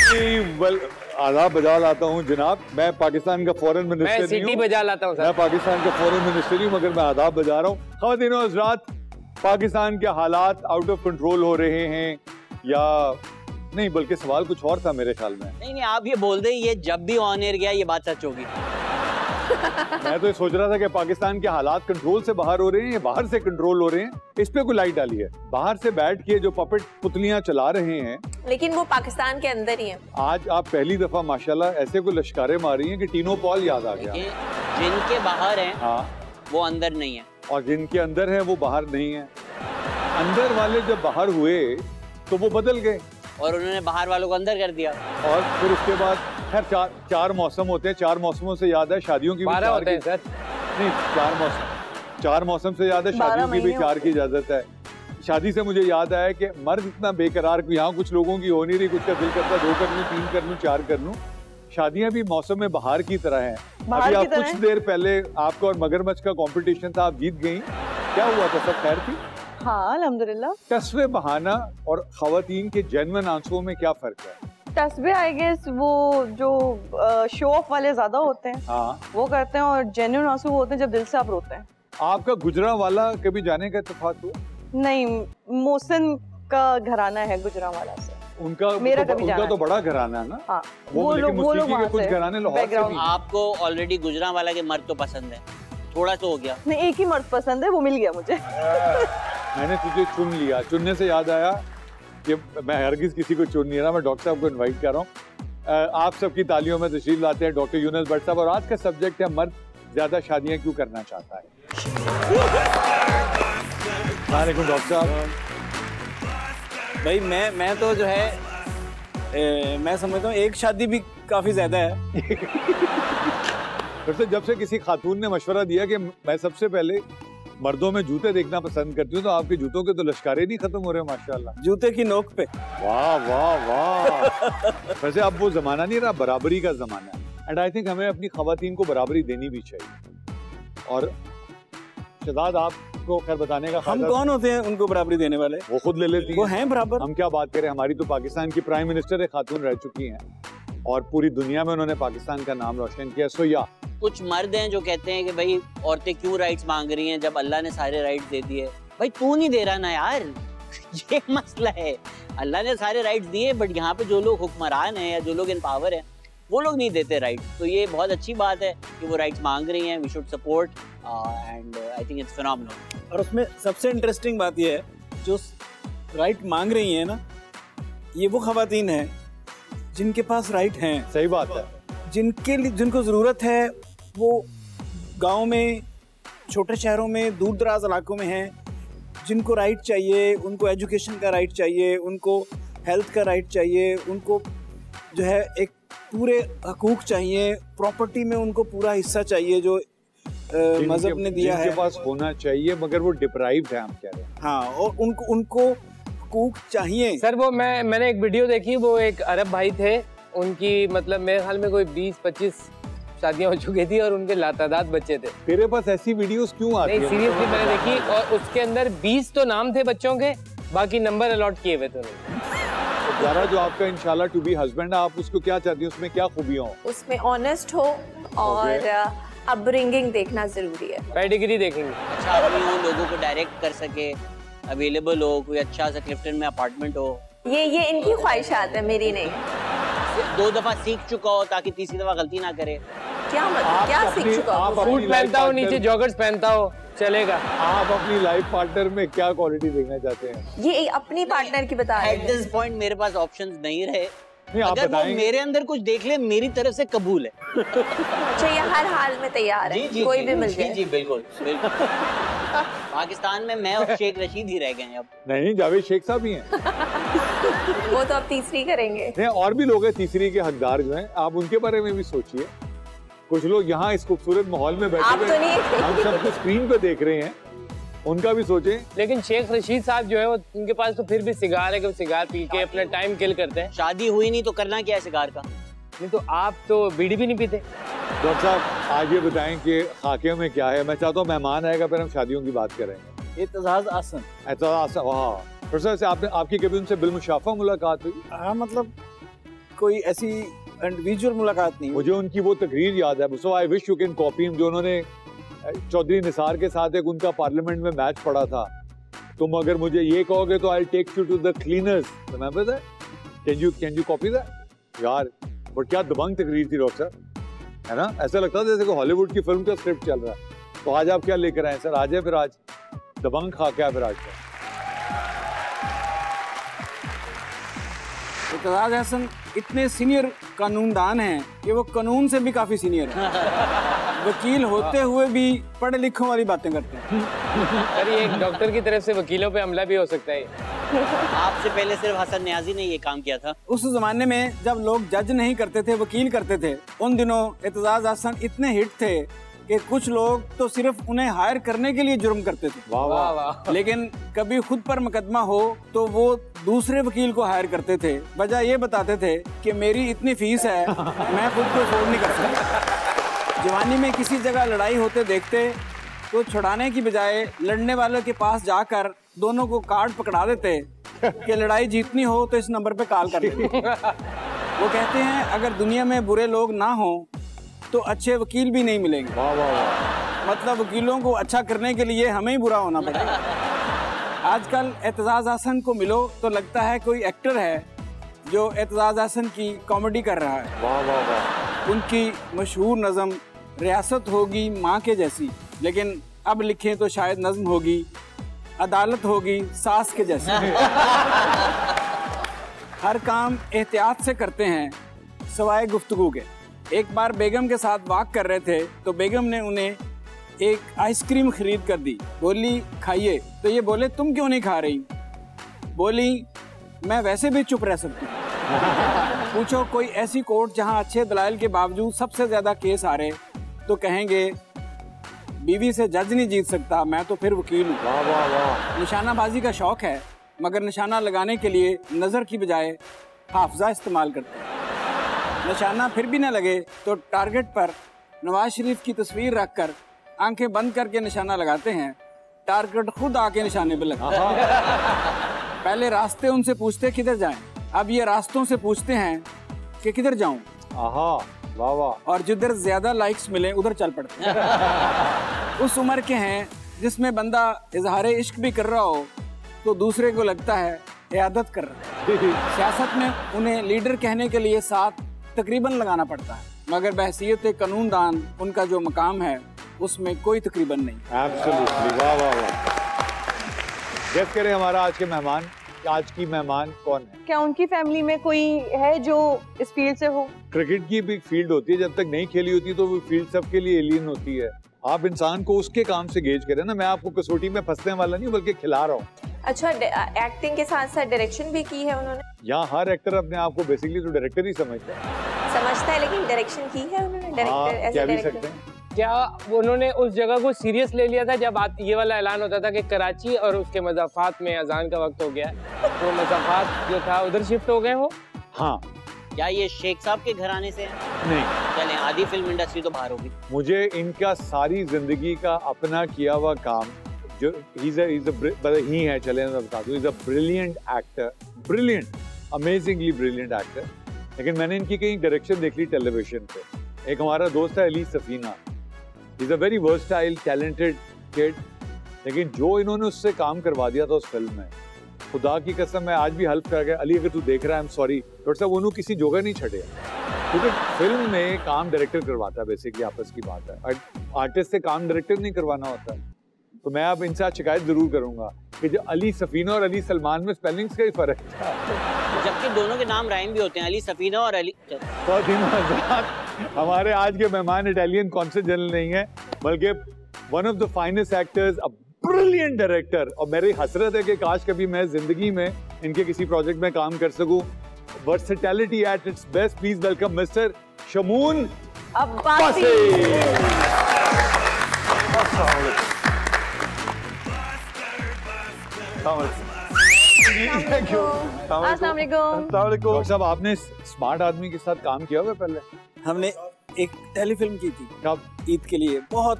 आदाब बजा लाता हूँ जनाब, मैं पाकिस्तान का फॉरेन मिनिस्टर नहीं हूँ। मैं सीटी बजा लाता हूँ सर। मैं पाकिस्तान का फॉरेन मिनिस्टर हूँ, मगर मैं आदाब बजा रहा हूँ। ख़वातीन और हज़रात, पाकिस्तान के हालात आउट ऑफ कंट्रोल हो रहे हैं या नहीं, बल्कि सवाल कुछ और था मेरे ख्याल में। नहीं, आप ये बोल दें, ये जब भी ऑन एयर गया ये बात सच होगी। मैं तो ये सोच रहा था कि पाकिस्तान के हालात कंट्रोल से बाहर हो रहे हैं या बाहर से कंट्रोल हो रहे हैं, इस पे कोई लाइट डाली है। बाहर से बैठ के जो पपेट पुतलियां चला रहे हैं, लेकिन वो पाकिस्तान के अंदर ही है। आज आप पहली दफा माशाल्लाह ऐसे कोई लश्कारे मारी हैं कि टीनो पॉल याद आ गया। जिनके बाहर हैं हाँ, वो अंदर नहीं है, और जिनके अंदर है वो बाहर नहीं है। अंदर वाले जब बाहर हुए तो वो बदल गए और उन्होंने बाहर वालों को अंदर कर दिया। और फिर उसके बाद खैर चार मौसम होते हैं। 4 मौसमों से याद है शादियों की 12 होते हैं सर। नहीं, 4 मौसम से याद है शादियों की भी 4 की इजाजत है। शादी से मुझे याद आया कि मर्द इतना बेकरार, यहाँ कुछ लोगों की हो नहीं रही, कुछ का दिल करता 2 कर लूं, 3 कर लूं, 4 कर लूं। शादियां भी मौसम में बाहर की तरह हैं। अभी आप कुछ देर पहले आपका और मगरमच्छ का कंपटीशन था, आप जीत गई। क्या हुआ था, सब खैर थी? हाँ अल्हम्दुलिल्लाह। तस्वे बहाना और खवातीन के जेन्युइन आंसुओं में क्या फर्क है? तस्बे आई गेस वो जो शो ऑफ वाले ज्यादा होते हैं, हाँ, वो करते हैं, और जेन्युइन आंसू होते हैं जब दिल से आप रोते हैं। आपका गुजरांवाला कभी जाने का इत्तेफाक हुआ? नहीं, मोहसिन का घराना है गुजरांवाला से। उनका मेरा तो, कभी उनका तो बड़ा घराना है ना। हाँ, वो लोग के कुछ घराने लाहौर से भी। आपको ऑलरेडी गुजरांवाला के मर्द तो पसंद है, थोड़ा तो हो गया। नहीं, एक ही मर्द पसंद है, वो मिल गया मुझे। मैंने तुझे चुन लिया। चुनने से याद आया कि मैं हरगिज किसी को चुन नहीं रहा, मैं डॉक्टर साहब को इनवाइट कर रहा हूँ। आप सबकी तालियों में तशरीफ लाते हैं डॉक्टर यूनुस भट्ट साहब, और आज का सब्जेक्ट है मर्द ज्यादा शादियां क्यों करना चाहता है। वालेकुम डॉक्टर साहब। भाई मैं तो जो है मैं समझता हूँ एक शादी भी काफी ज्यादा है। वैसे जब से किसी खातून ने मशवरा दिया कि मैं सबसे पहले मर्दों में जूते देखना पसंद करती हूँ, तो आपके जूतों के तो लश्कारे नहीं खत्म हो रहे माशाल्लाह। जूते की नोक पे। वाह वाह वाह। वैसे अब वो जमाना नहीं रहा, बराबरी का जमाना है। एंड आई थिंक हमें अपनी खवातीन को बराबरी देनी भी चाहिए। और शहजाद आपको खैर बताने का, हम कौन होते हैं उनको बराबरी देने वाले? वो खुद ले लेती हैं। वो हैं बराबर। हम क्या बात करें, हमारी तो पाकिस्तान की प्राइम मिनिस्टर एक खातून रह चुकी हैं और पूरी दुनिया में उन्होंने पाकिस्तान का नाम रोशन किया। सो या कुछ मर्द हैं जो कहते हैं कि भाई औरतें क्यों राइट्स मांग रही हैं जब अल्लाह ने सारे राइट्स दे दिए। भाई तू नहीं दे रहा ना यार, ये मसला है। अल्लाह ने सारे राइट्स दिए, बट यहाँ पे जो लोग हुक्मरान हैं या जो लोग इन पावर हैं वो लोग नहीं देते राइट्स। तो ये बहुत अच्छी बात है कि वो राइट्स मांग रही हैं। We should support and I think it's phenomenal. और उसमें सबसे इंटरेस्टिंग बात ये है, जो राइट मांग रही हैं ना, ये वो खवातीन हैं जिनके पास राइट हैं। सही बात है। जिनको जरूरत है वो गांव में, छोटे शहरों में, दूर दराज इलाकों में हैं, जिनको राइट चाहिए, उनको एजुकेशन का राइट चाहिए, उनको हेल्थ का राइट चाहिए, उनको जो है एक पूरे हकूक चाहिए, प्रॉपर्टी में उनको पूरा हिस्सा चाहिए जो मजहब ने दिया है। जिनके पास होना चाहिए, मगर वो डिप्राइव्ड है, हम कह रहे हैं। हाँ, और उनको हकूक चाहिए। सर वो मैंने एक वीडियो देखी, वो एक अरब भाई थे, उनकी मतलब मेरे ख्याल में कोई 20-25 शादियां हो चुकी थी और उनके लातादाद बच्चे थे। तेरे पास ऐसी वीडियोस क्यों आती है? नहीं सीरियसली मैंने देखी, और उसके अंदर 20 तो नाम थे बच्चों के, बाकी नंबर अलॉट किए हुए थे उन्होंने। ज़ारा, जो आपका इंशाल्लाह टू बी हस्बैंड है, आप उसको क्या चाहती हैं, उसमें क्या खूबियां हो? उसमें ऑनेस्ट हो और अपब्रिंगिंग देखना जरूरी है। पेडिग्री देखेंगे। अच्छा आदमी हो, लोगों को डायरेक्ट कर सके, अवेलेबल हो, कोई अच्छा सा क्लिफ्टन में अपार्टमेंट हो। ये इनकी ख्वाहिशात है, मेरी नहीं। 2 दफा सीख चुका हो ताकि तीसरी दफा गलती ना करे। क्या मतलब, क्या सीख चुका हो? सूट पहनता हो, नीचे जॉगर्स पहनता हो, चलेगा। आप अपनी लाइफ पार्टनर में क्या क्वालिटी देखना चाहते हैं? ये अपनी पार्टनर की बता रहे हैं। एट दिस पॉइंट मेरे पास ऑप्शंस नहीं रहे। अगर वो मेरे अंदर कुछ देख ले, मेरी तरफ से कबूल है। अच्छा, ये हर हाल में तैयार है, कोई भी मिल जाए। जी बिल्कुल बिल्कुल। पाकिस्तान में मैं और शेख रशीद ही रह गए हैं अब। नहीं, जावेद शेख साहब ही हैं। वो तो अब तीसरी करेंगे। नहीं, और भी लोग हैं तीसरी के हकदार जो हैं, आप उनके बारे में भी सोचिए। कुछ लोग यहाँ इस खूबसूरत माहौल में बैठे हुए, हम सबको स्क्रीन पे देख रहे हैं, उनका भी सोचें। लेकिन शेख रशीद साहब जो है, वो उनके पास तो फिर भी सिगार है कि वो सिगार पी के अपना टाइम किल करते हैं। शादी हुई नहीं तो करना क्या है सिगार का? नहीं तो आप तो बीड़ी भी नहीं पीते। डॉक्टर साहब, आज ये बताएं कि खाके में क्या है। मैं चाहता हूँ मेहमान आएगा, फिर हम शादियों की बात करेंगे। एतजाज आसन। एतजाज आसन, वाह। डॉक्टर साहब, आपकी कभी उनसे बिलमुशाफा मुलाकात हुई? हाँ, मतलब कोई ऐसी इंडिविजुअल मुलाकात नहीं। मुझे उनकी वो तकरीर याद है, so I wish you can copy him, जो उन्होंने चौधरी निसार के साथ एक उनका पार्लियामेंट में मैच पड़ा था। तुम अगर मुझे ये कहोगे तो I take you to the cleaners, remember that? Can you copy that? यार बट क्या दबंग तकरीर थी डॉक्टर, है ना? ऐसा लगता था जैसे कोई हॉलीवुड की फिल्म का स्क्रिप्ट चल रहा है। तो आज आप क्या लेकर आए सर? आज है फिर आज दबंग खा क्या फिर आज का? इत्तेज़ाज़ अहसन इतने सीनियर कानूनदान हैं कि वो कानून से भी काफी सीनियर हैं। वकील होते हुए भी पढ़े लिखों वाली बातें करते हैं। अरे एक डॉक्टर की तरफ से वकीलों पे हमला भी हो सकता है। आपसे पहले सिर्फ हसन न्याजी ने ये काम किया था। उस जमाने में जब लोग जज नहीं करते थे, वकील करते थे, उन दिनों इत्तेज़ाज़ अहसन इतने हिट थे कि कुछ लोग तो सिर्फ उन्हें हायर करने के लिए जुर्म करते थे। वाह वाह वाह। लेकिन कभी खुद पर मुकदमा हो तो वो दूसरे वकील को हायर करते थे। वजह ये बताते थे कि मेरी इतनी फीस है, मैं खुद को अफोर्ड नहीं कर सकता। जवानी में किसी जगह लड़ाई होते देखते तो छुड़ाने की बजाय लड़ने वालों के पास जाकर दोनों को कार्ड पकड़ा देते कि लड़ाई जीतनी हो तो इस नंबर पे कॉल कर लेते। वो कहते हैं अगर दुनिया में बुरे लोग ना हो तो अच्छे वकील भी नहीं मिलेंगे। वाह वाह वाह। मतलब वकीलों को अच्छा करने के लिए हमें ही बुरा होना पड़ेगा। आजकल इत्तेज़ाज़ अहसन को मिलो तो लगता है कोई एक्टर है जो इत्तेज़ाज़ अहसन की कॉमेडी कर रहा है। वाह वाह वाह। उनकी मशहूर नज़म रियासत होगी माँ के जैसी, लेकिन अब लिखें तो शायद नज़म होगी अदालत होगी सास के जैसी। हर काम एहतियात से करते हैं सवाए गुफ्तगू के। एक बार बेगम के साथ वॉक कर रहे थे तो बेगम ने उन्हें एक आइसक्रीम खरीद कर दी। बोली खाइए, तो ये बोले तुम क्यों नहीं खा रही? बोली मैं वैसे भी चुप रह सकती हूँ। पूछो कोई ऐसी कोर्ट जहाँ अच्छे दलाइल के बावजूद सबसे ज्यादा केस आ रहे तो कहेंगे बीवी से जज नहीं जीत सकता, मैं तो फिर वकील हूँ। वाह वाह वाह। निशानाबाजी का शौक है मगर निशाना लगाने के लिए नजर की बजाय हाफजा इस्तेमाल करते हैं। निशाना फिर भी न लगे तो टारगेट पर नवाज शरीफ की तस्वीर रखकर आंखें बंद करके निशाना लगाते हैं। टारगेट खुद आके निशाने पे लगता है। पहले रास्ते उनसे पूछते किधर जाएं, अब ये रास्तों से पूछते हैं कि किधर जाऊं। वाह वाह। और जिधर ज्यादा लाइक्स मिले उधर चल पड़ते हैं। उस उम्र के हैं जिसमें बंदा इजहार इश्क भी कर रहा हो तो दूसरे को लगता है इयादत कर रहा है। सियासत में उन्हें लीडर कहने के लिए साथ तकरीबन लगाना पड़ता है, मगर बहसीयत कानूनदान उनका जो मकाम है उसमें कोई तकरीबन नहीं। एब्सोल्युटली। वाह वाह वाह। गेस करें हमारा आज के मेहमान, आज की मेहमान कौन है? क्या उनकी फैमिली में कोई है जो इस फील्ड से हो? क्रिकेट की भी फील्ड होती है, जब तक नहीं खेली होती तो वो फील्ड सबके लिए एलियन होती है। आप इंसान को उसके काम से गेज करें ना। मैं आपको कसौटी में फंसने वाला नहीं बल्कि खिला रहा हूँ। अच्छा, एक्टिंग के साथ साथ डायरेक्शन भी की है उन्होंने? यहाँ हर एक्टर अपने आप को बेसिकली तो डायरेक्टर ही समझता है, लेकिन डायरेक्शन की है उन्होंने? डायरेक्टर क्या भी सकते हैं। क्या उन्होंने उस जगह को सीरियस ले लिया था जब ये वाला ऐलान होता था कि कराची और उसके मज़ाफ़ात में अजान का वक्त हो गया है, तो मज़ाफ़ात जो था उधर शिफ्ट हो गए हो? हाँ। क्या ये शेख साहब के घराने से है? नहीं। चलें, आधी फिल्म इंडस्ट्री तो बाहर होगी। मुझे इनका सारी जिंदगी का अपना किया हुआ काम जो ही है, चले मैं बता दूं, brilliant actor, brilliant, amazingly brilliant actor. लेकिन मैंने इनकी कहीं डायरेक्शन देख ली टेलीविजन पे। एक हमारा दोस्त है Ali Safina, he is a very versatile talented kid, लेकिन जो इन्होंने उससे काम करवा दिया था उस फिल्म में, खुदा की कसम मैं आज भी हेल्प कर गया। अली अगर तू देख रहा है, आई एम सॉरी, डॉक्टर साहब उन्होंने किसी जोगा नहीं छड़े, क्योंकि फिल्म में काम डायरेक्टर करवाता है, बेसिकली आपस की बात है। आर्टिस्ट से काम डायरेक्टर नहीं करवाना होता। तो मैं अब इनसे शिकायत जरूर करूंगा कि जो अली सफीना और अली सलमान में स्पेलिंग्स का ही फर्क था, जबकि दोनों के नाम राइम भी होते हैं, अली सफीना और अली। बहुत ही मजाक। हमारे आज के मेहमान इटालियन कॉन्सुल जनरल नहीं है, बल्कि one of the finest actors, a brilliant director. और मेरी हसरत है कि काश कभी मैं जिंदगी में इनके किसी प्रोजेक्ट में काम कर सकूं। Versatility at its best. Please welcome mister Shamoon Abbasi. Doctor साहब आपने स्मार्ट आदमी के साथ काम किया हुआ पहले? हमने एक टेलीफिल्म की थी। कब? ईद के लिए, बहुत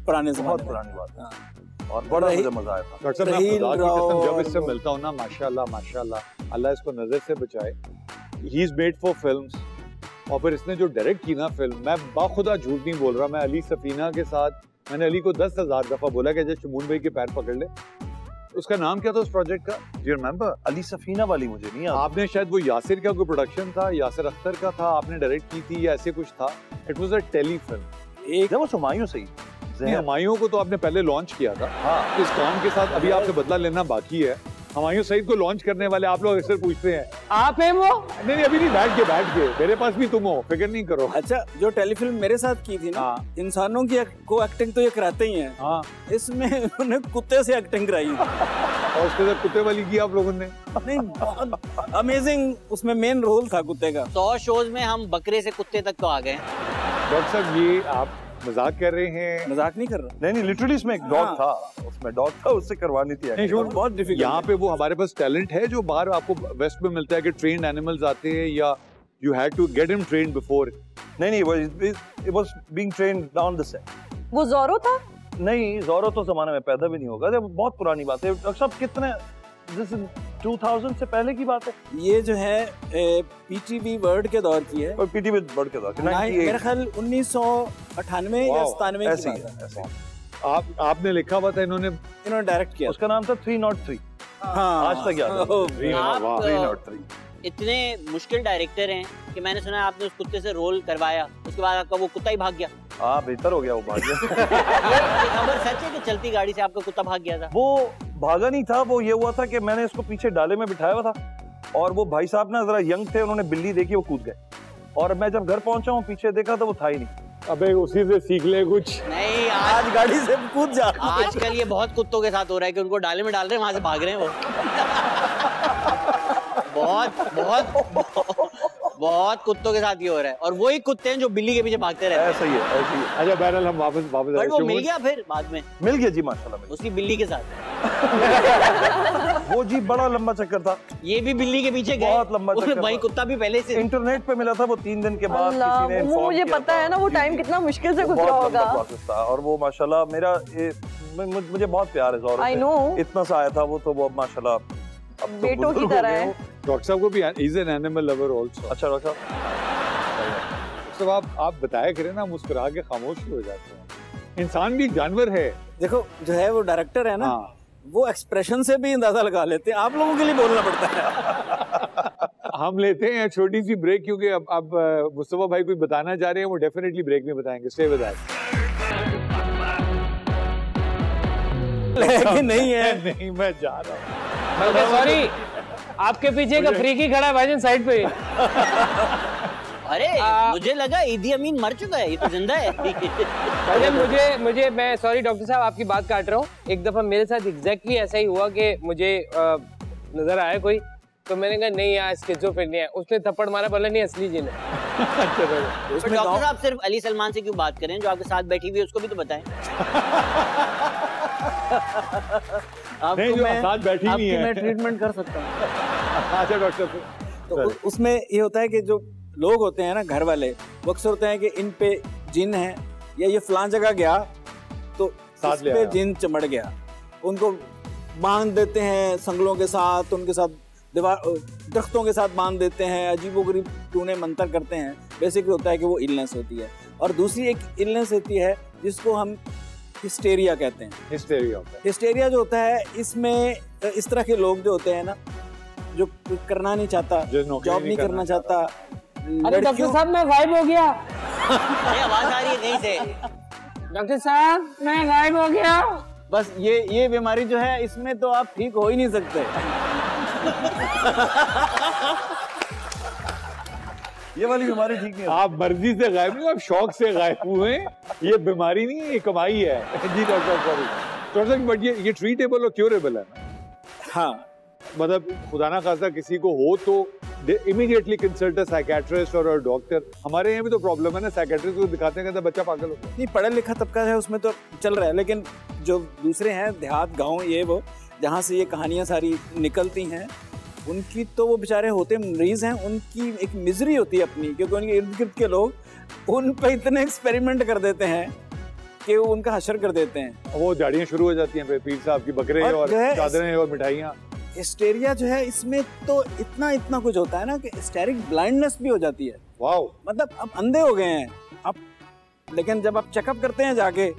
पुराने ज़माने, बहुत पुरानी बात है। और बड़ा मुझे मजा आया था। डॉक्टर साहब मैं खुदा की कसम जब इससे मिलता हूँ ना, माशाल्लाह माशाल्लाह, अल्लाह इसको नजर से बचाए। He is made for films, और फिर इसने जो डायरेक्ट की ना फिल्म, मैं बाखुदा झूठ नहीं बोल रहा, मैं अली सफीना के साथ, मैंने अली को 10,000 दफा बोला कि जैसे शमून भाई के पैर पकड़ ले। उसका नाम क्या था उस प्रोजेक्ट का? Do you remember? Ali Safina वाली मुझे नहीं याद। आपने शायद, वो यासिर का कोई प्रोडक्शन था, यासिर अख्तर का था, आपने डायरेक्ट की थी या ऐसे कुछ था। It was a telefilm. एक वो हुमायूं सही, हुमायूं को तो आपने पहले लॉन्च किया था। हाँ। इस काम के साथ अभी आपसे बदला लेना बाकी है। हुमायूं सईद को लॉन्च करने वाले आप लोग अक्सर पूछते हैं, आप हैं वो? नहीं अभी नहीं, बैठ के मेरे पास भी तुम हो, फिक्र नहीं करो। अच्छा, जो टेलीफिल्म मेरे साथ की थी ना, इंसानों की को एक्टिंग तो ये कराते ही हैं। हाँ, इसमें उन्होंने कुत्ते से एक्टिंग कराई और उसके साथ कुत्ते वाली की आप लोगों ने। नहीं, बहुत अमेजिंग उसमें मेन रोल था कुत्ते का। 100 शोज में हम बकरे से कुत्ते तक तो आ गए। डॉक्टर साहब, ये आप मजाक कर रहे हैं? मजाक नहीं कर रहा। नहीं, लिटरली इसमें एक डॉग था, उसमें डॉग था, उससे करवानी थी। नहीं, बहुत डिफिकल्ट। यहाँ पे वो हमारे पास टैलेंट है जो बाहर आपको वेस्ट में मिलता है कि ट्रेन्ड एनिमल्स आते हैं, या you had to get him trained before. नहीं, it was being trained down the set। वो ज़ोरो था? नहीं, ज़ोरो तो जमाने में पैदा भी नहीं होगा, जब बहुत पुरानी बात है। डॉक्टर साहब, कितने 2000 से पहले की बात है ये, जो है पीटीवी वर्ल्ड के दौर की है। और पीटीवी वर्ल्ड के दौर की, मेरे ख्याल 1998 या 97 की बात है। आपने लिखा हुआ था, इन्होंने डायरेक्ट किया। उसका नाम था 303। हाँ, आज तक याद है। 303। इतने मुश्किल डायरेक्टर हैं कि मैंने सुना आपने उस कुत्ते से रोल करवाया, उसके बाद आपका वो कुत्ता ही भाग गया। हाँ, बेहतर हो गया वो भाग गया। ये खबर सच है कि चलती गाड़ी से आपका कुत्ता भाग गया था? वो भागा नहीं था, वो ये हुआ था कि मैंने इसको पीछे डाले में बिठाया हुआ था, और वो भाई साहब ना जरा यंग थे, उन्होंने बिल्ली देखी, वो कूद गए, और मैं जब घर पहुंचा हूँ पीछे देखा तो वो था ही नहीं। अबे उसी से सीख ले कुछ। नहीं, आज गाड़ी से कूद जा। आजकल ये बहुत कुत्तों के साथ हो रहा है कि उनको डाले में डाल रहे हैं, वहां से भाग रहे हैं वो। बहुत कुत्तों के साथ ये हो रहा है, और वही कुत्ते हैं जो बिल्ली के पीछे भागते रहते हैं। ऐसा ही है, ऐसा ही है। अच्छा, बहरहाल हम वापस बट वो मिल गया फिर बाद में? मिल गया जी, माशाल्लाह। उसकी बिल्ली के साथ वो जी बड़ा लंबा चक्कर था। ये भी बिल्ली के पीछे गए, बहुत लंबा चक्कर। वही कुत्ता भी पहले से इंटरनेट पे मिला था वो 3 दिन के बाद किसी ने वो मुझे पता है ना, वो टाइम कितना मुश्किल से गुजरा होगा। था, और वो माशाल्लाह मेरा मुझे बहुत प्यार है ज़ोरो से। I know। इतना सा आया था वो, तो वो माशाल्लाह अब तो बेटों की तरह है। डॉक्टर साहब को भी is an animal lover also. अच्छा डॉक्टर साहब, आप बताया करें ना, मुस्कुरा के खामोश हो जाते हैं। इंसान भी जानवर है। देखो, जो है वो डायरेक्टर है ना, वो एक्सप्रेशन से भी अंदाजा लगा लेते हैं। आप लोगों के लिए बोलना पड़ता है। हम लेते हैं छोटी सी ब्रेक, क्योंकि अब मुस्तफा भाई कोई बताना चाह रहे हैं, वो डेफिनेटली ब्रेक में बताएंगे। स्टे विद अस। नहीं है, नहीं, मैं जा रहा हूँ। सॉरी, आपके पीछे का फ्रीकी खड़ा है भाईजान, साइड पे। अरे मुझे लगा इदी अमीन मर चुका है, ये तो जिंदा है। भाईजान, मुझे मैं सॉरी डॉक्टर साहब, आपकी बात काट रहा हूँ। एक दफा मेरे साथ एग्जैक्टली ऐसा ही हुआ कि मुझे नजर आया कोई, तो मैंने कहा नहीं यार, स्किज़ोफ्रेनिया है। उसने थप्पड़ मारा, बोला नहीं असली जिन है। डॉक्टर साहब सिर्फ अली सलमान से क्यों बात करें, जो आपके साथ बैठी हुई है उसको भी तो बताएं। नहीं, जो साथ बैठी नहीं है, मैं ट्रीटमेंट कर सकता हूँ। अच्छा डॉक्टर, तो उसमें ये होता है कि जो लोग होते हैं ना, घर वाले, वो अक्सर होते हैं कि इन पे जिन है, या ये फलां जगह गया तो इस पे जिन चमड़ गया। उनको बांध देते हैं संगलों के साथ, उनके साथ दीवार दरख्तों के साथ बांध देते हैं, अजीबोगरीब टूने मंतर करते हैं। बेसिकली होता है कि वो इलनेस होती है। और दूसरी एक इलनेस होती है जिसको हम हिस्टेरिया कहते हैं। हिस्टेरिया जो होता है, इसमें इस तरह के लोग जो होते हैं ना, जो कुछ करना नहीं चाहता, जॉब नहीं करना चाहता। अरे डॉक्टर साहब, मैं गायब हो गया। आवाज आ रही है कहीं से? डॉक्टर साहब, मैं गायब हो गया। बस ये बीमारी जो है, इसमें तो आप ठीक हो ही नहीं सकते। ये वाली बीमारी ठीक नहीं है। आप मर्जी से गायब नहीं, आप शौक से गायब हुए। ये बीमारी नहीं है, ये कमाई है। जी डॉक्टर, सॉरी डॉक्टर साहब, बट ये ट्रीटेबल और क्योरेबल है ना? हाँ, मतलब खुदा ना खासा किसी को हो तो इमीडिएटली कंसल्ट अ साइकियाट्रिस्ट और डॉक्टर। हमारे यहाँ भी तो प्रॉब्लम है ना, साइकियाट्रिस्ट को दिखाते हैं, कहते बच्चा पागल हो गया। नहीं, पढ़ा लिखा तबका है, उसमें तो चल रहा है, लेकिन जो दूसरे हैं, देहात गांव, ये वो जहाँ से ये कहानियाँ सारी निकलती हैं, उनकी तो वो बेचारे होते मरीज हैं, उनकी एक मिजरी होती है अपनी, क्योंकि उनके इर्द गिर्द के लोग उन पे इतने एक्सपेरिमेंट कर देते हैं कि वो उनका हशर कर देते हैं। वो झाड़ियाँ शुरू हो जाती हैं, पीर साहब की बकरे और चादरें और मिठाइयाँ। हिस्टेरिया जो है इसमें तो इतना कुछ होता है ना कि हिस्टेरिक ब्लाइंडनेस भी हो जाती है। वाओ, मतलब अब अंधे हो गए हैं अब, लेकिन जब आप चेकअप करते हैं जाके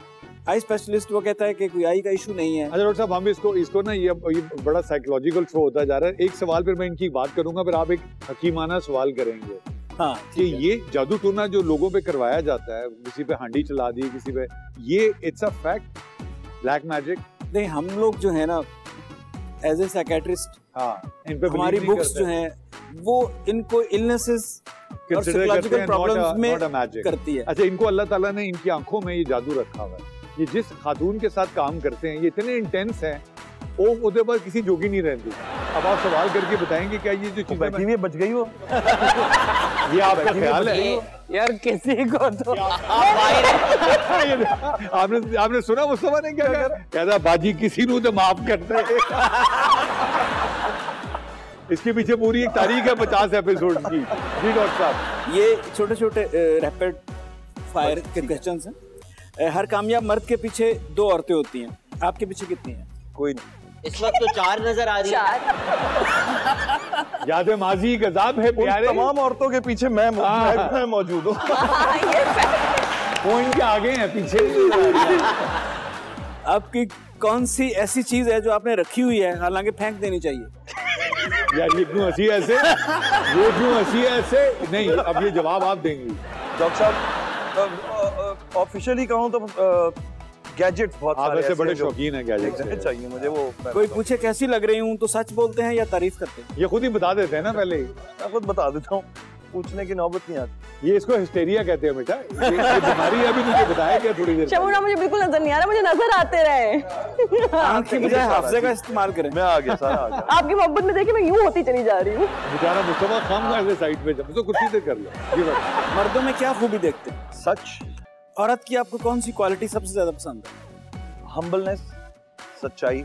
आई स्पेशलिस्ट, वो कहता है कि कोई आई का इशू नहीं है। अच्छा डॉक्टर साहब, हम इसको ना ये बड़ा साइकोलॉजिकल शो होता जा रहा है। एक सवाल फिर मैं इनकी बात करूंगा, फिर आप एक हकीमाना सवाल करेंगे। हाँ, कि ये जादू टोना जो लोगों पे करवाया जाता है, किसी पे हांडी चला दी, किसी पे, ये it's a fact, black magic? नहीं, हम लोग जो है ना एज ए साइकेट्रिस्ट, इन पे हमारी बुक्स जो हैं वो इनको इलनेसेस और साइकोलॉजिकल प्रॉब्लम्स में करती है। अच्छा, इनको अल्लाह ताला ने इनकी आंखों में ये जादू रखा हुआ है। ये जिस खातून के साथ काम करते हैं ये इतने इंटेंस हैं, वो उधर पर किसी जोगी नहीं रहती। अब आप सवाल करके बताएंगे क्या ये जो बैठी हुई बच गई वो? ये आपका ख्याल है? यार किसी को तो आपने सुना मुस्तफा ने क्या कहता, बाजी किसी नू तो माफ करते है। इसके पीछे पूरी एक तारीख है 50 एपिसोड की। जी डॉक्टर साहब, ये छोटे छोटे रैपिड फायर के क्वेश्चंस हैं। हर कामयाब मर्द के पीछे 2 औरतें होती हैं, आपके पीछे कितनी हैं? कोई नहीं। इस वक्त तो 4 नजर आ रही है। याद माजी गजाब है प्यारे। तमाम औरतों के पीछे मैं मौजूद हूँ। वो इनके आगे हैं, पीछे। आपकी कौन सी ऐसी चीज है जो आपने रखी हुई है हालांकि फेंक देनी चाहिए? यार ये क्यों हंसी ऐसे, ये क्यों हंसी ऐसे? नहीं, अब ये जवाब आप देंगी। डॉक्टर साहब, ऑफिशियली कहूँ तो गैजेट्स बहुत आप ऐसे बड़े शौकीन हैं गैजेट्स के। चाहिए मुझे वो। कोई पूछे कैसी लग रही हूँ तो सच बोलते हैं या तारीफ करते हैं? ये खुद ही बता देते हैं ना पहले ही। मैं खुद बता देता हूँ, पूछने की नौबत नहीं आती। ये इसको हिस्टेरिया कहते हैं बेटा, ये बीमारी है। अभी तुझे बताया क्या थोड़ी देर? शमूना, मुझे बिल्कुल नजर नहीं आ रहा, मुझे नजर आते रहे। आंख की बजाय हाफजे का इस्तेमाल करें। मैं आ गया, सारा आ गया। आपकी मोहब्बत में देखिए मैं यूं होती चली जा रही हूँ। बेचारा मुस्तफा खाम ऐसे साइड पे, जब तो कुर्सी से कर लो। मर्दों में क्या खूबी देखते हैं? सच। औरत की आपको कौन सी क्वालिटी सबसे ज्यादा पसंद है? हम्बलनेस, सच्चाई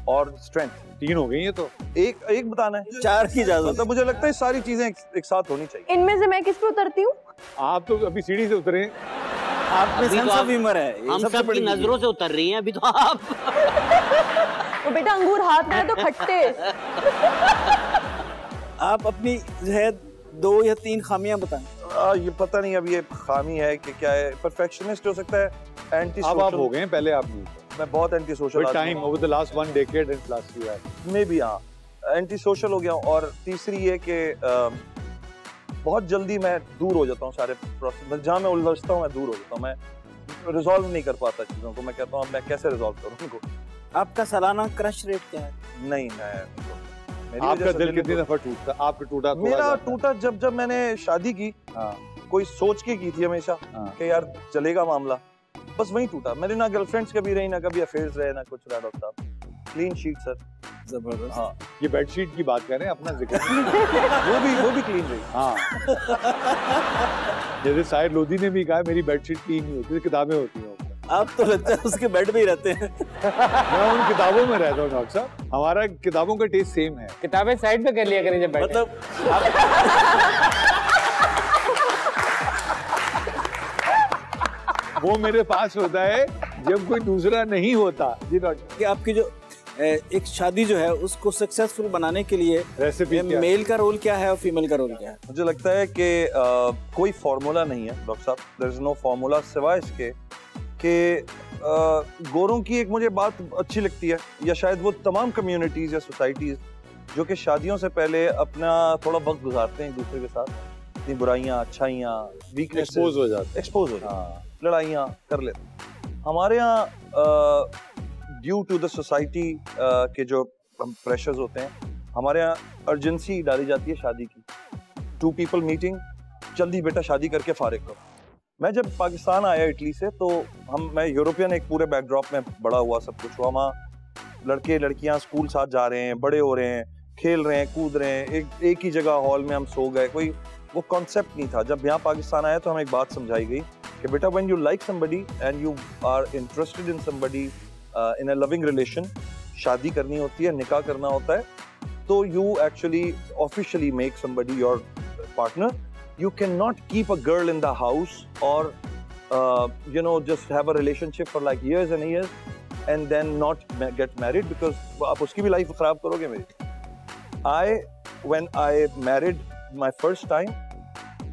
और स्ट्रेंथ। 3 हो गई है तो एक बताना है। 4 की इजाजत। मतलब मुझे लगता है सारी चीजें एक साथ होनी चाहिए। इनमें से मैं किस पे उतरती हूँ? आप तो अभी सीढ़ी से उतरे, आप में सेंस ऑफ ह्यूमर है। हम सब की नजरों से उतर रही हैं अभी तो आप। तो बेटा अंगूर हाथ में है तो खट्टे। आप अपनी जो है 2 या 3 खामियां बताएं। ये पता नहीं अब ये खामी है कि क्या है। परफेक्शनिस्ट हो सकता है, एंटी सोशल। अब आप हो गए हैं, पहले आप नहीं थे। मैं बहुत anti social. Time over the last 1 decade and last year में भी, हाँ, एंटी सोशल हो गया हूँ। और तीसरी ये कि बहुत जल्दी मैं दूर हो जाता हूँ सारे प्रोसेस। जहाँ मैं उलझता हूँ मैं दूर हो जाता हूँ। मैं रिजॉल्व नहीं कर पाता चीज़ों को। मैं कहता हूँ मैं कैसे रिजॉल्व करूँ उनको। आपका सालाना क्रश रेट क्या है? नहीं, आपका दिल कितनी दफा टूटता? आपका टूटा? मेरा टूटा जब मैंने शादी की। कोई सोच के की थी हमेशा कि यार चलेगा मामला, बस वही टूटा। मेरे ना गर्लफ्रेंड्स कभी रही, ना कभी अफेयर्स रहे, ना कुछ रहा। डॉक्टर साहब, क्लीन शीट सर। जबरदस्त। हाँ, ये बेडशीट की बात करें, अपना जिक्र। वो भी क्लीन रही। हाँ, जैसे शायर लोधी ने भी कहा, मेरी बेडशीट क्लीन नहीं होती, किताबें होती हैं। आप तो लगता है उसके बेड में ही रहते हैं। मैं उन किताबों में रहता हूँ डॉक्टर साहब। हमारा किताबों का टेस्ट सेम है। किताबें साइड पे कर लिया करें जब बैठे। मतलब वो मेरे पास होता है जब कोई दूसरा नहीं होता। जी डॉक्टर, कि आपकी जो एक शादी जो है उसको सक्सेसफुल बनाने के लिए रेसिपी मेल का रोल क्या है और फीमेल का रोल क्या है? मुझे लगता है कि कोई फॉर्मूला नहीं है डॉक्टर साहब। देयर इज नो फॉर्मूला सिवाय इसके कि गोरों की एक मुझे बात अच्छी लगती है, या शायद वो तमाम कम्युनिटीज या सोसाइटीज जो कि शादियों से पहले अपना थोड़ा वक्त गुजारते हैं एक दूसरे के साथ, अपनी बुराइयां, अच्छाइयां, वीकनेस एक्सपोज हो जाते हैं, लड़ाइयाँ कर लेते। हमारे यहाँ ड्यू टू द सोसाइटी के जो प्रेशर्स होते हैं, हमारे यहाँ अर्जेंसी डाली जाती है शादी की। 2 people मीटिंग, जल्दी बेटा शादी करके फारिग करो। मैं जब पाकिस्तान आया इटली से, तो मैं यूरोपियन एक पूरे बैकड्रॉप में बड़ा हुआ, सब कुछ हुआ। वहाँ लड़के लड़कियाँ स्कूल साथ जा रहे हैं, बड़े हो रहे हैं, खेल रहे हैं, कूद रहे हैं, एक ही जगह हॉल में हम सो गए। कोई वो कॉन्सेप्ट नहीं था। जब यहाँ पाकिस्तान आया तो हमें एक बात समझाई गई कि बेटा when you like somebody and you are interested in somebody in a loving relation, शादी करनी होती है, निकाह करना होता है, तो you actually officially make somebody your partner. You cannot keep a girl in the house or just have a relationship for like years and years. and then not get married because आप उसकी भी life खराब करोगे मेरी. When I married my first time,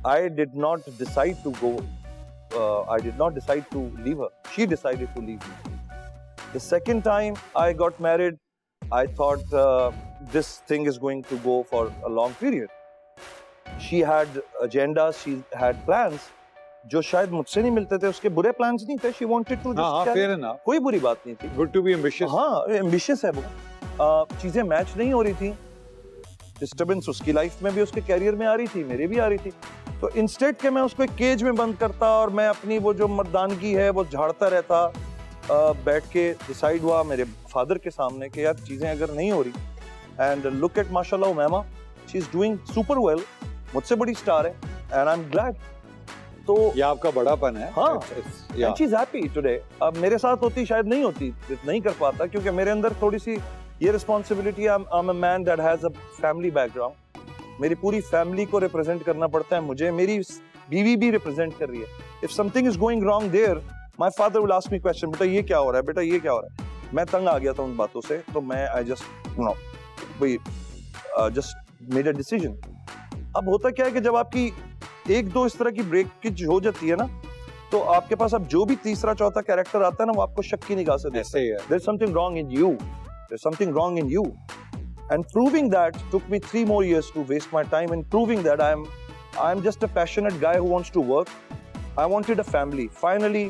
I did not decide to go. I did not decide to leave her. She decided to leave me. The second time I got married, I thought this thing is going to go for a long period. She had agendas, she had plans, जो शायद मुझसे नहीं मिलते थे. उसके बुरे plans नहीं थे. She wanted to just fair enough. कोई बुरी बात नहीं थी. Good to be ambitious. हाँ, ambitious है वो. चीजें मैच नहीं हो रही थी. डिस्टर्बेंस उसकी लाइफ में भी उसके कैरियर में आ रही थी, मेरे भी आ रही थी. तो इंस्टेड के मैं उसको एक केज में बंद करता और मैं अपनी वो जो मर्दानगी है वो झाड़ता रहता, बैठ के डिसाइड हुआ मेरे फादर के सामने कि यार चीज़ें अगर नहीं हो रही, एंड लुक एट माशाल्लाह Umaima, she is doing super well, मुझसे बड़ी स्टार है, एंड आई एम ग्लैड. तो ये आपका बड़ापन है. हाँ, and she is happy today. अब मेरे साथ होती शायद नहीं होती, नहीं कर पाता, क्योंकि मेरे अंदर थोड़ी सी ये responsibility. I am a man that has a family background. मेरी पूरी फैमिली को रिप्रेजेंट करना पड़ता है मुझे. मेरी बीवी भी रिप्रेजेंट कर रही है. If something is going wrong there, my father will ask me question, बेटा ये क्या हो रहा है, बेटा ये क्या हो रहा है. मैं तंग आ गया था उन बातों से, तो मैं I just know we just made a decision. अब होता क्या है कि जब आपकी एक दो इस तरह की ब्रेक की हो जाती है ना, तो आपके पास अब जो भी तीसरा चौथा कैरेक्टर आता है ना, वो आपको शक की निगाह से देखता है. There is something wrong in you, there is something wrong in you. And proving that took me 3 more years to waste my time in proving that I'm just a passionate guy who wants to work. I wanted a family. Finally,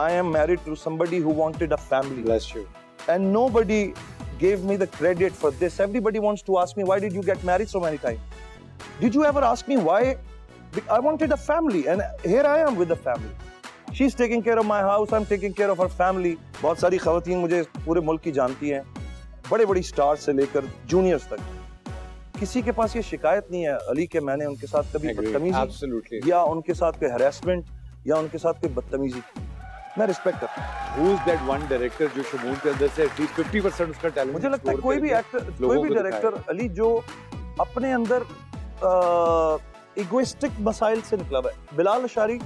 I am married to somebody who wanted a family. Bless you. And nobody gave me the credit for this. Everybody wants to ask me, why did you get married so many times? Did you ever ask me why? I wanted a family, and here I am with a family. She's taking care of my house. I'm taking care of her family. बहुत सारी ख़वातीन मुझे पूरे मुल्क की जानती हैं, बड़े बड़ी स्टार से लेकर जूनियर्स तक. किसी के पास ये शिकायत नहीं है अली के मैंने उनके साथ कभी बदतमीजी या उनके साथ कोई हरासमेंट या उनके साथ कोई बदतमीजी की. मैं रिस्पेक्ट करता हूं. Who is that one director जो शमून के अंदर से एटलीस्ट 50% उसका टैलेंट, मुझे लगता है कोई भी एक्टर, कोई भी डायरेक्टर अली जो अपने अंदर इगोइस्टिक मसाइल से निकला हुआ है. बिलाल अशारी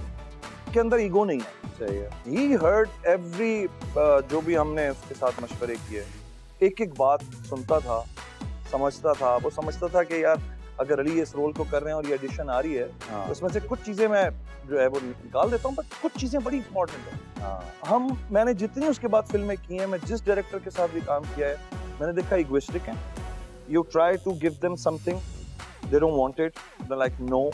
के अंदर ईगो नहीं है. सही है. He heard every जो भी हमने उसके साथ मशवरे किए, एक एक बात सुनता था, समझता था. वो समझता था कि यार अगर अली इस रोल को कर रहे हैं और ये एडिशन आ रही है, तो उसमें से कुछ चीजें मैं जो है वो निकाल देता हूँ, बट कुछ चीजें बड़ी इंपॉर्टेंट है. मैंने जितनी उसके बाद फिल्में की हैं, मैं जिस डायरेक्टर के साथ भी काम किया है, मैंने देखा इगोइस्टिक हैं. You try to give them something, they don't want it, they like no.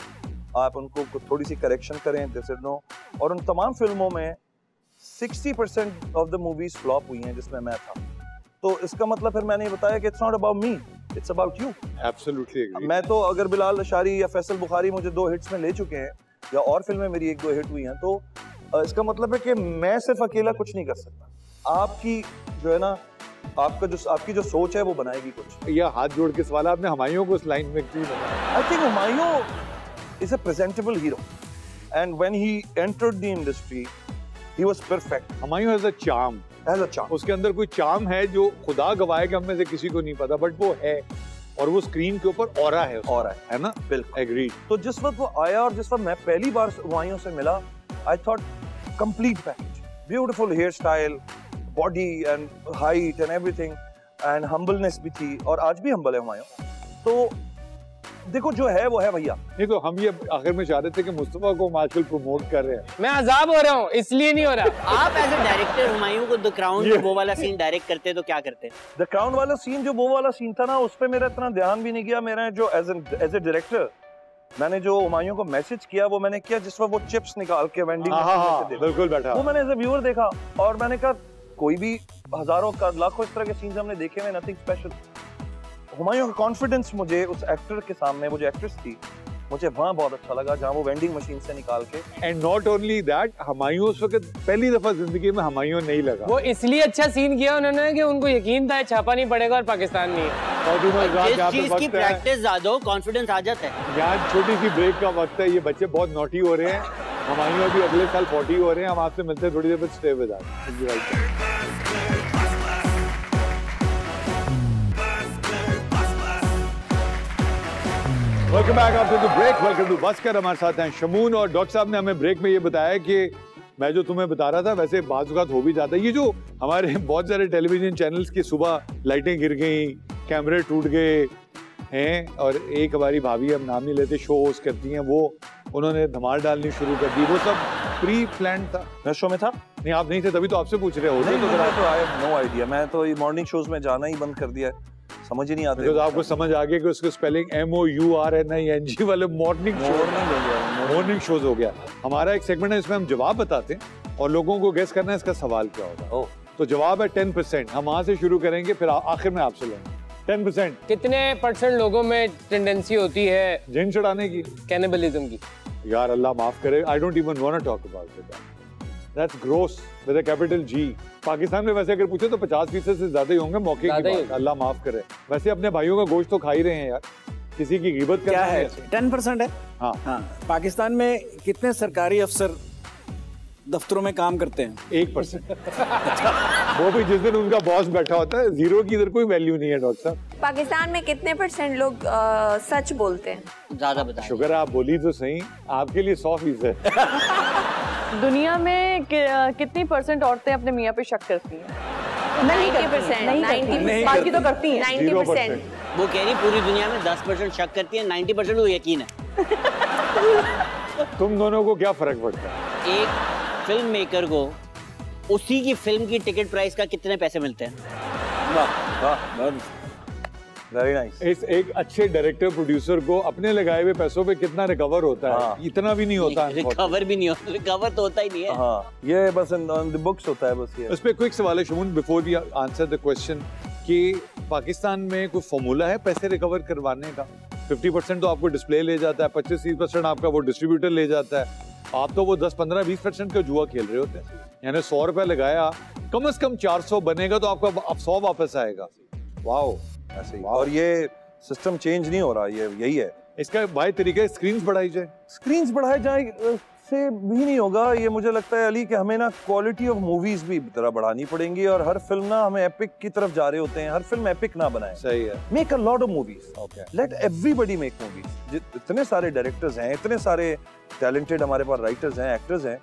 आप उनको थोड़ी सी करेक्शन करें, दे सेड नो. और उन तमाम फिल्मों में 60% ऑफ द मूवीज फ्लॉप हुई हैं जिसमें मैं था. तो इसका मतलब फिर मैंने बताया कि it's not about me, it's about you. Absolutely agree. मैं तो अगर बिलाल अशारी या फैसल बुखारी मुझे 2 हिट्स में ले चुके हैं, या और फिल्में मेरी 1-2 हिट हुई हैं, तो इसका मतलब है कि मैं सिर्फ अकेला कुछ नहीं कर सकता. आपकी जो है ना, आपकी जो सोच है वो बनाएगी कुछ. ये हाथ जोड़ के सवाल आपने हुमायूं को इस लाइन में क्यों बनाया? I think Humayun is a presentable hero, and when he entered the industry he was perfect. Humayun has a charm. उसके अंदर कोई चार्म है जो खुदा गवाए कि हम में से किसी को नहीं पता, बट वो है, और वो स्क्रीन के ऊपर ऑरा है. ऑरा है ना? बिल्कुल एग्री. तो जिस वक्त वो आया और जिस वक्त मैं पहली बार हुमायूं से मिला, I thought complete package. Beautiful hairstyle, body and height and everything, and humbleness भी थी, और आज भी हम्बल है हुमायूं. तो देखो जो है वो है भैया. नहीं तो हम ये आखिर में चाह रहे थे कि मुस्तफा को आजकल प्रमोट कर रहे हैं. मैं अजाब हो रहा हूँ, इसलिए नहीं हो रहा. आप एज ए डायरेक्टर हुमायूं को द क्राउन में वो वाला सीन डायरेक्ट करते तो क्या करते? द क्राउन वाला सीन, जो वो वाला सीन था ना, उस पे मेरा इतना ध्यान भी नहीं गया. मेरा जो एज ए डायरेक्टर मैंने जो हुमायूं को मैसेज किया वो मैंने किया जिस वक्त वो चिप्स निकाल के वेंडिंग में बिल्कुल बैठा, वो मैंने एज ए व्यूअर देखा, और मैंने कहा कोई भी हजारों लाखों इस तरह के सीन्स हमने देखे हुए, नथिंग स्पेशल. हुमायूं का कॉन्फिडेंस मुझे उस एक्टर के सामने, वो जो एक्ट्रेस थी, मुझे वहाँ बहुत अच्छा लगा जहाँ वो वेंडिंग मशीन से निकाल के. And not only that, Humayun उस वक्त पहली दफा जिंदगी में हुमायूं नहीं लगा. वो इसलिए अच्छा सीन किया उन्होंने कि उनको यकीन था छापा नहीं पड़ेगा और पाकिस्तान नहीं है. और जिस चीज की प्रैक्टिस ज्यादा हो, कॉन्फिडेंस आ जाता है. यहाँ छोटी सी ब्रेक का वक्त है, ये बच्चे बहुत नॉटी हो रहे हैं. हुमायूं अभी अगले साल 40 हो रहे हैं. हम आपसे मिलते हैं थोड़ी देर बाद. Stay with us. Welcome back after the break. Welcome to busker. हमारे साथ हैं शमून, और डॉक्टर साहब ने हमें ब्रेक में ये बताया कि मैं जो तुम्हें बता रहा था वैसे बाज़ हो भी जाता है। ये जो हमारे बहुत सारे टेलीविजन चैनल्स की सुबह लाइटें गिर गई, कैमरे टूट गए हैं, और एक हमारी भाभी, हम नाम नहीं लेते, शो होस्ट करती हैं, वो उन्होंने धमाल डालनी शुरू कर दी, वो सब प्री प्लान था। मैं शो में था? नहीं, आप नहीं थे, तभी तो आपसे पूछ रहे हो। नहीं, तो आई हैव नो आइडिया। मैं तो मॉर्निंग शोज में जाना ही बंद कर दिया है, समझ ही नहीं आते। तो आपको समझ आ गया कि उसका स्पेलिंग MOURNING वाले मॉर्निंग शोज हो गया। हमारा एक सेगमेंट है इसमें हम जवाब बताते हैं और लोगों को गेस करना है इसका सवाल क्या होगा। तो जवाब है 10%। हम वहां से शुरू करेंगे, फिर आखिर में आपसे लेंगे। 10%। कितने % लोगों में टेंडेंसी होती है जिन चढ़ाने की, कैनिबलिज्म की? यार अल्लाह माफ करे, I don't even want to talk about it. That's gross with a capital G। Pakistan में वैसे अगर पूछे तो 50% से ज्यादा ही होंगे, मौके की बात, अल्लाह माफ करे। वैसे अपने भाइयों का गोश्त तो खा ही रहे हैं यार, किसी की गिबत क्या है? 10% है। हाँ। पाकिस्तान में कितने सरकारी अफसर दफ्तरों में काम करते हैं? 1%। वो भी जिस दिन उनका बॉस बैठा होता है, जीरो की इधर कोई वैल्यू नहीं है डॉक्टर साहब। पाकिस्तान में कितने % लोग सच बोलते हैं? ज्यादा बताएं। शुक्र है आप बोली तो सही, आपके लिए 100%। दुनिया में कितनी % औरतें अपने मियाँ पे शक करती हैं? 90%। बाकी तो करती हैं। 90%। वो कह रही पूरी दुनिया में 10% शक करती है, 90% वो यकीन है। तुम दोनों को क्या फर्क पड़ता है? एक फिल्म मेकर को उसी की फिल्म की टिकट प्राइस का कितने पैसे मिलते हैं? Very nice. इस एक अच्छे डायरेक्टर प्रोड्यूसर को अपने लगाए हुए पैसों पे कितना रिकवर होता है? हाँ। इतना भी नहीं होता। रिकवर भी नहीं होता, रिकवर तो होता ही नहीं है। हाँ, ये बस ऑन द बुक्स होता है बस ये। उस पे क्विक सवाल है Shuman, before we answer the question, कि पाकिस्तान में कोई फॉर्मूला है पैसे रिकवर करवाने का? 50% तो आपको डिस्प्ले ले जाता है, 25-30% आपका वो डिस्ट्रीब्यूटर ले जाता है, आप तो वो 10-15-20% का जुआ खेल रहे होते हैं। यानी 100 रुपए लगाया, कम से कम 400 बनेगा तो आपका 100 वापस आएगा। वाओ, ऐसे ही। और ये सिस्टम चेंज नहीं हो रहा, ये यही है इसका भाई तरीका। स्क्रीन्स बढ़ाई जाए, स्क्रीन्स बढ़ाए जाए से भी नहीं होगा। ये मुझे लगता है अली कि हमें ना क्वालिटी ऑफ मूवीज भी तरह बढ़ानी पड़ेंगी, और हर फिल्म ना हमें एपिक की तरफ जा रहे होते हैं, हर फिल्म एपिक ना बनाए। सही है। Make a lot of movies, let everybody make movies. इतने सारे डायरेक्टर्स हैं, इतने सारे टैलेंटेड हमारे पास राइटर्स हैं, एक्टर्स हैं,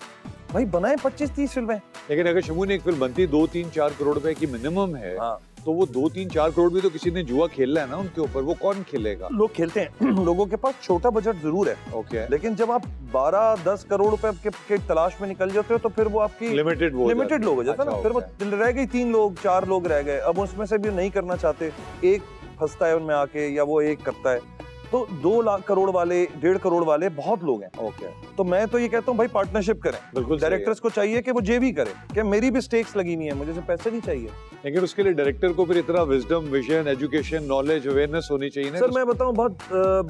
भाई बनाए 25-30 फिल्में। लेकिन अगर शमून एक फिल्म बनती 2-3-4 करोड़ रुपए की मिनिमम है, हाँ। तो वो 2-3-4 करोड़ भी तो किसी ने जुआ खेलना है ना उनके ऊपर, वो कौन खेलेगा? लोग खेलते हैं। लोगों के पास छोटा बजट जरूर है, ओके, लेकिन जब आप 12-10 करोड़ रुपए के तलाश में निकल जाते हो तो फिर वो आपकी लिमिटेड लोग हो जाता है ना। फिर वो रह गई 3 लोग 4 लोग रह गए, अब उसमें से भी नहीं करना चाहते, एक फंसता है उनमें आके, या वो एक करता है। तो 2 लाख करोड़ वाले, 1.5 करोड़ वाले बहुत लोग हैं। ओके, तो मैं तो ये कहता हूँ भाई पार्टनरशिप करें। बिल्कुल, डायरेक्टर्स को चाहिए कि वो जे भी करें, कि मेरी भी स्टेक्स लगी नहीं है, मुझे सिर्फ पैसे नहीं चाहिए। लेकिन उसके लिए डायरेक्टर को फिर इतना wisdom, vision, education, knowledge, awareness होनी चाहिए ना। सर मैं बताऊं, बहुत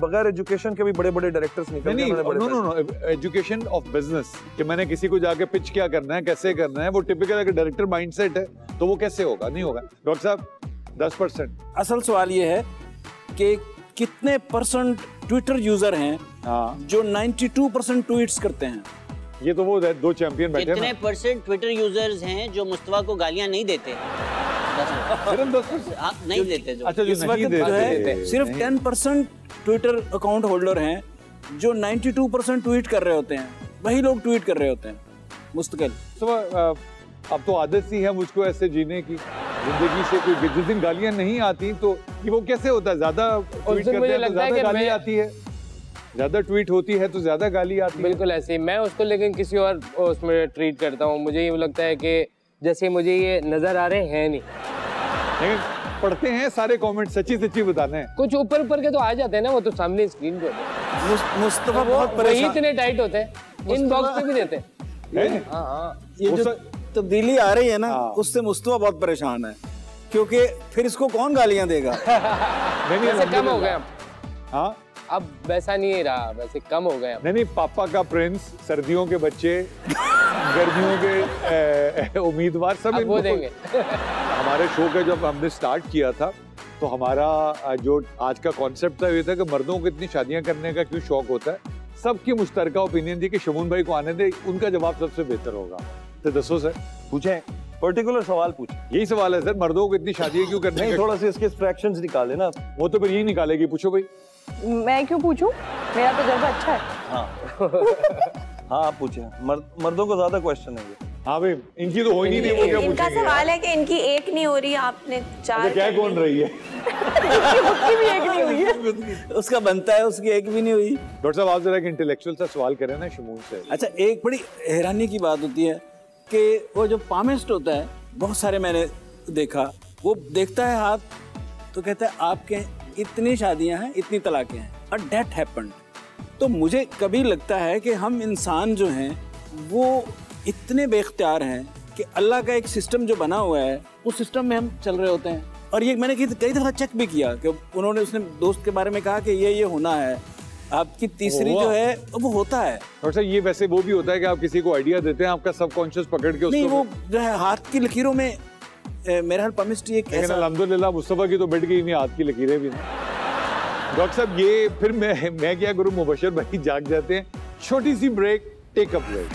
बगैर एजुकेशन के भी बड़े-बड़े डायरेक्टर्स निकल गए। नो, एजुकेशन ऑफ बिजनेस, कि मैंने किसी को जाके पिच क्या करना है, कैसे करना है, वो टिपिकल अगर डायरेक्टर माइंडसेट है तो वो कैसे होगा? नहीं होगा। डॉक्टर साहब 10%। असल सवाल ये है कि कितने % ट्विटर यूजर हैं जो 92% ट्वीट्स करते हैं? ये तो वो 2 चैंपियन बैठे हैं। कितने % ट्विटर यूजर्स हैं जो मुस्तफा को गालियां नहीं देते? सिर्फ 10% नहीं देते जो। अच्छा, इस वक्त जो है सिर्फ 10% ट्विटर अकाउंट होल्डर हैं जो 92% ट्वीट कर रहे होते हैं। वही लोग ट्वीट कर रहे होते हैं मुस्तकिल। अब तो आदत सी है मुझको ऐसे जीने की, जिंदगी से कोई जिस दिन गालियां नहीं आती तो ये वो कैसे होता है? ज्यादा ट्वीट करते हैं तो ज्यादा गाली आती है, ज्यादा ट्वीट होती है तो ज्यादा गाली आती है। बिल्कुल ऐसे ही मैं उसको लेकिन किसी और उसमें ट्रीट करता हूँ। मुझे ये लगता है कि जैसे मुझे ये नजर आ रहे हैं नहीं, लेकिन पढ़ते हैं सारे कमेंट, सच्ची सच्ची बताने हैं। कुछ ऊपर ऊपर के तो आ जाते हैं ना, वो तो सामने स्क्रीन पे मुस्तफा बहुत परेशान, इतने टाइट होते हैं, इनबॉक्स पे भी देते हैं। हाँ, ये जो तब्दीली आ रही है ना, उससे मुस्तफा बहुत परेशान है, क्योंकि फिर इसको कौन गालियां देगा? वैसे कम हो गया। हाँ, अब वैसा नहीं रहा, वैसे कम हो गया। नहीं, पापा का प्रिंस, सर्दियों के बच्चे, गर्मियों के उम्मीदवार, सब वो देंगे। हमारे शो का जब हमने स्टार्ट किया था तो हमारा जो आज का कॉन्सेप्ट था ये था कि मर्दों को इतनी शादियां करने का क्यों शौक होता है। सबकी मुश्तरका ओपिनियन थी कि शमून भाई को आने दे, उनका जवाब सबसे बेहतर होगा। तो दसो सर, पूछें, पर्टिकुलर सवाल पूछें। यही सवाल है सर, मर्दों को इतनी शादियां क्यों करने नहीं, थोड़ा सा इसके फ्रैक्शंस निकाले ना। वो तो फिर यही निकालेगी, पूछो भाई। मैं क्यों पूछूं? मेरा तजुर्बा अच्छा है। हाँ हाँ आप पूछे, मर्दों को ज्यादा क्वेश्चन है ये। हाँ भाई, इनकी तो हो ही नहीं रही, वो क्या इनका पूछेंगे? सवाल है कि इनकी एक नहीं हो रही, आपने 4 क्या कौन रही है? उसकी भी एक नहीं हुई है। उसका बनता है, उसकी एक भी नहीं हुई। डॉक्टर साहब आप जरा एक इंटेलेक्चुअल सा सवाल करें ना शमून से। अच्छा, एक बड़ी हैरानी की बात होती है कि वो जो पामिस्ट होता है, बहुत सारे मैंने देखा, वो देखता है हाथ तो कहता है आपके इतनी शादियां हैं, इतनी तलाकें हैं, और डेट हैपेंड। तो मुझे कभी लगता है कि हम इंसान जो हैं वो इतने बेख्तियार हैं कि अल्लाह का एक सिस्टम जो बना हुआ है उस सिस्टम में हम चल रहे होते हैं। और ये मैंने कई दफ़ा चेक भी किया कि उसने दोस्त के बारे में कहा कि ये होना है, आपकी तीसरी जो है वो होता है। और सर ये वैसे वो भी होता है कि आप किसी को आइडिया देते हैं, आपका सबकॉन्शियस पकड़ के नहीं, उसको वो जो है हाथ की लकीरों में मेरा हाल पमिस्ट्री एक ऐसा। अल्हम्दुलिल्लाह मुस्तफा की तो बैठ गई नहीं, हाथ की लकीरें भी नहीं। डॉक्टर साहब ये फिर मैं क्या करूं, मुबशर भाई जाग जाते हैं। छोटी सी break, take a break.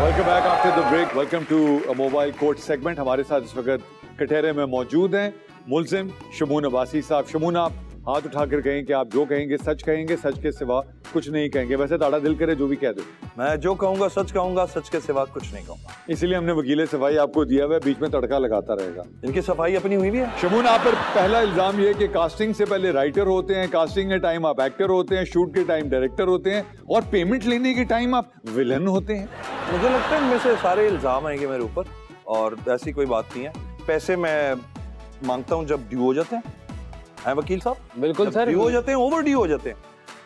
Welcome back after the break. Welcome to mobile court segment. हमारे साथ इस वक्त कटहरे में मौजूद हैं मुल्जिम शमून अब्बासी साहब। शमून, आप हाथ उठाकर कहें कि आप जो कहेंगे सच के सिवा कुछ नहीं कहेंगे। वैसे ताड़ा दिल करे जो भी कह दो। मैं जो कहूंगा, सच के सिवा कुछ नहीं कहूंगा। इसलिए हमने वकील सफाई आपको दिया हुआ है, बीच में तड़का लगाता रहेगा। इनकी सफाई अपनी हुई भी है। शमून, आप पर पहला इल्जाम ये कि कास्टिंग से पहले राइटर होते हैं, कास्टिंग के टाइम आप एक्टर होते हैं, शूट के टाइम डायरेक्टर होते हैं, और पेमेंट लेने के टाइम आप विलन होते हैं। मुझे लगता है इनमें से सारे इल्जाम आएंगे मेरे ऊपर, और ऐसी कोई बात नहीं है। पैसे मैं मांगता हूँ जब ड्यू हो जाते हैं, है वकील साहब? बिल्कुल सर, ड्यू हो जाते हैं, ओवर ड्यू हो जाते हैं।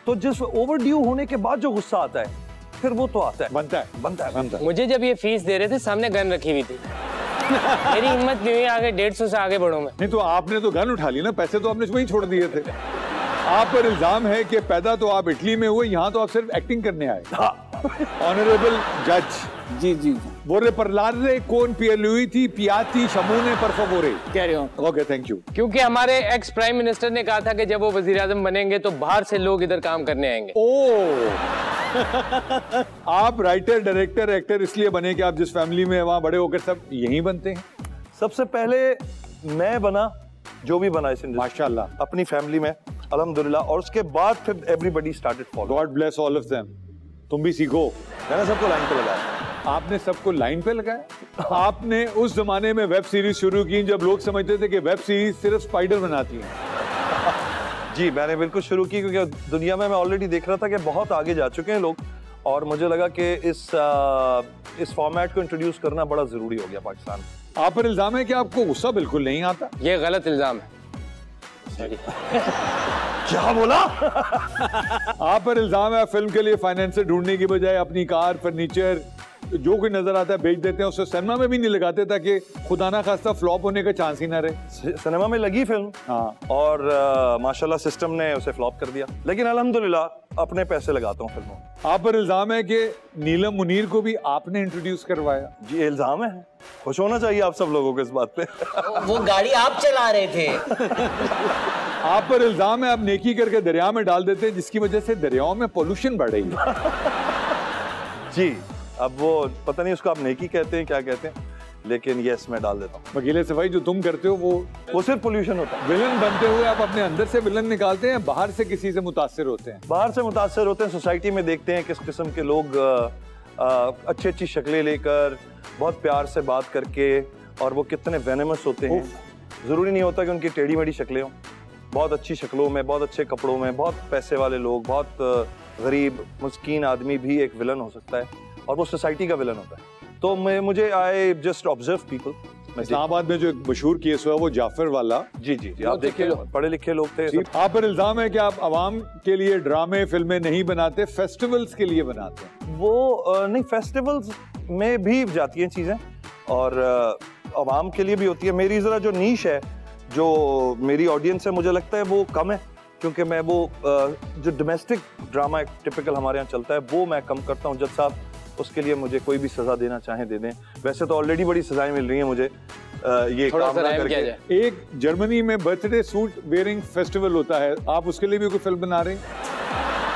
तो जिस ओवर ड्यू होने के बाद जो गुस्सा आता है फिर वो तो आता है, बनता है। मुझे जब ये फीस दे रहे थे सामने गन रखी हुई थी। मेरी हिम्मत नहीं हुई आगे 150 से आगे बढ़ूं मैं। नहीं तो आपने तो गन उठा ली ना, पैसे तो आपने वहीं छोड़ दिए थे। आप पर इल्जाम है कि पैदा तो आप इटली में हुए, यहाँ तो आप सिर्फ एक्टिंग करने आए। ऑनरेबल जज जी vorrei parlare con Pierluigi Piatti Shamune per favore। Carry on. Okay, thank you. क्योंकि हमारे एक्स प्राइम मिनिस्टर ने कहा था कि जब वो वजीर आजम बनेंगे तो बाहर से लोग इधर काम करने आएंगे। ओह आप राइटर, डायरेक्टर, एक्टर इसलिए बने कि आप जिस फैमिली में वहाँ बड़े होकर सब यहीं बनते हैं? सबसे पहले मैं बना जो भी बना इस इंडस्ट्री, माशाल्लाह, अपनी फैमिली में अल्हम्दुलिल्लाह, और उसके बाद फिर everybody started follow. God bless all of them. तुम भी सीखो। मैंने सबको लाइन पे लगाया। आपने सबको लाइन पे लगाया? आपने उस जमाने में वेब सीरीज शुरू की जब लोग समझते थे कि वेब सीरीज सिर्फ स्पाइडर बनाती हैं। जी, मैंने बिल्कुल शुरू की क्योंकि दुनिया में मैं ऑलरेडी देख रहा था कि बहुत आगे जा चुके हैं लोग, और मुझे लगा कि इस फॉर्मेट को इंट्रोड्यूस करना बड़ा जरूरी हो गया पाकिस्तान में। आप पर इल्जाम है कि आपको गुस्सा बिल्कुल नहीं आता। ये गलत इल्जाम है। सॉरी। क्या बोला? आप पर इल्जाम है फिल्म के लिए फाइनेंसर ढूंढने की बजाय अपनी कार, फर्नीचर, जो कोई नजर आता है बेच देते हैं, उससे सिनेमा में भी नहीं लगाते ताकि खुदा ना खास्ता फ्लॉप होने का चांस ही ना रहे। सिनेमा में लगी फिल्म, हाँ, और माशाल्लाह सिस्टम ने उसे फ्लॉप कर दिया, लेकिन अल्हम्दुलिल्लाह अपने पैसे लगाता हूँ फिल्मों में। आप पर इल्जाम है कि नीलम मुनीर को भी आपने इंट्रोड्यूस करवाया। जी, इल्जाम है। खुश होना चाहिए आप सब लोगों को इस बात पे। वो गाड़ी आप चला रहे थे। आप पर इल्जाम है आप नेकी करके दरिया में डाल देते हैं, जिसकी वजह से दरियाओं में पोल्यूशन बढ़ रही है। जी, अब वो पता नहीं उसको आप नेकी कहते हैं क्या कहते हैं, लेकिन यस मैं डाल देता हूँ। वकील सफाई जो तुम करते हो वो सिर्फ पोल्यूशन होता है। विलन बनते हुए आप अपने अंदर से विलन निकालते हैं, बाहर से किसी से मुतासिर होते हैं? बाहर से मुतासर होते हैं, सोसाइटी में देखते हैं किस किस्म के लोग अच्छी अच्छी शक्लें लेकर, बहुत प्यार से बात करके, और वो कितने वेनेमस होते हैं। जरूरी नहीं होता कि उनकी टेढ़ी मेढ़ी शक्लें हों, बहुत अच्छी शक्लों में, बहुत अच्छे कपड़ों में, बहुत पैसे वाले लोग, बहुत गरीब मस्कीन आदमी भी एक विलन हो सकता है, और वो सोसाइटी का विलन होता है। तो मुझे I just observe people. Islamabad में जो एक मशहूर केस हुआ वो जाफर वाला। जी, आप देखिए, पढ़े लिखे लोग थे। आप पर इल्जाम है कि आप आवाम के लिए ड्रामे फिल्में नहीं बनाते, फेस्टिवल्स के लिए बनाते हैं। वो नहीं, फेस्टिवल्स में भी जाती हैं चीजें, और आवाम के लिए भी होती है। मेरी जरा जो नीश है, जो मेरी ऑडियंस है, मुझे लगता है वो कम है, क्योंकि मैं वो जो डोमेस्टिक ड्रामा टिपिकल हमारे यहाँ चलता है वो मैं कम करता हूँ। जज साहब उसके लिए मुझे कोई भी सजा देना चाहे दे दें। वैसे तो ऑलरेडी बड़ी सजाएं मिल रही हैं मुझे ये काम ना करके। एक जर्मनी में बर्थडे सूट वेयरिंग फेस्टिवल होता है, आप उसके लिए भी कोई फिल्म बना रहे हैं?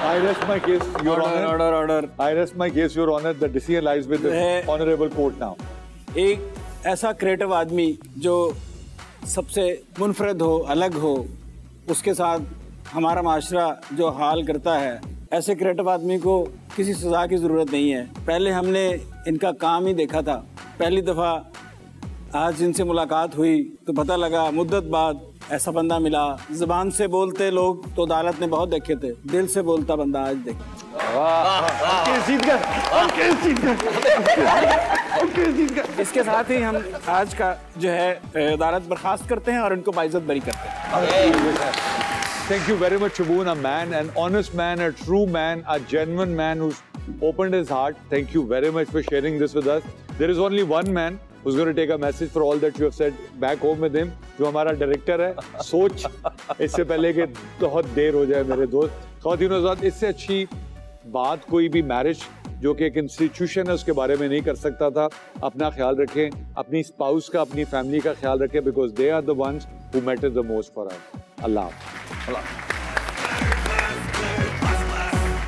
I rest my case, Your Honor. Order. I rest my case, Your Honor. The decision lies with the honorable court now. एक ऐसा क्रिएटिव आदमी जो सबसे मुनफरद हो, अलग हो, उसके साथ हमारा माशरा जो हाल करता है ऐसे क्रिएटिव आदमी को किसी सजा की ज़रूरत नहीं है। पहले हमने इनका काम ही देखा था, पहली दफ़ा आज इनसे मुलाकात हुई तो पता लगा मुद्दत बाद ऐसा बंदा मिला। ज़बान से बोलते लोग तो अदालत ने बहुत देखे थे, दिल से बोलता बंदा आज देखे। इसके साथ ही हम आज का जो है अदालत बर्खास्त करते हैं और इनको बाइज्जत बरी करते हैं। Thank you very much, Shaboon, a man, an honest man, a true man, a genuine man who's opened his heart. Thank you very much for sharing this with us. There is only one man who's going to take a message for all that you have said back home with him, जो हमारा director है। सोच इससे पहले कि बहुत देर हो जाए मेरे दोस्त। ख़वातीन और हज़रात, इससे अच्छी बात कोई भी मैरिज जो कि एक इंस्टीट्यूशन है उसके बारे में नहीं कर सकता था। अपना ख्याल रखें, अपनी स्पाउस का, अपनी फैमिली का ख्याल रखें, because they are the ones who matter the most for us. Allah.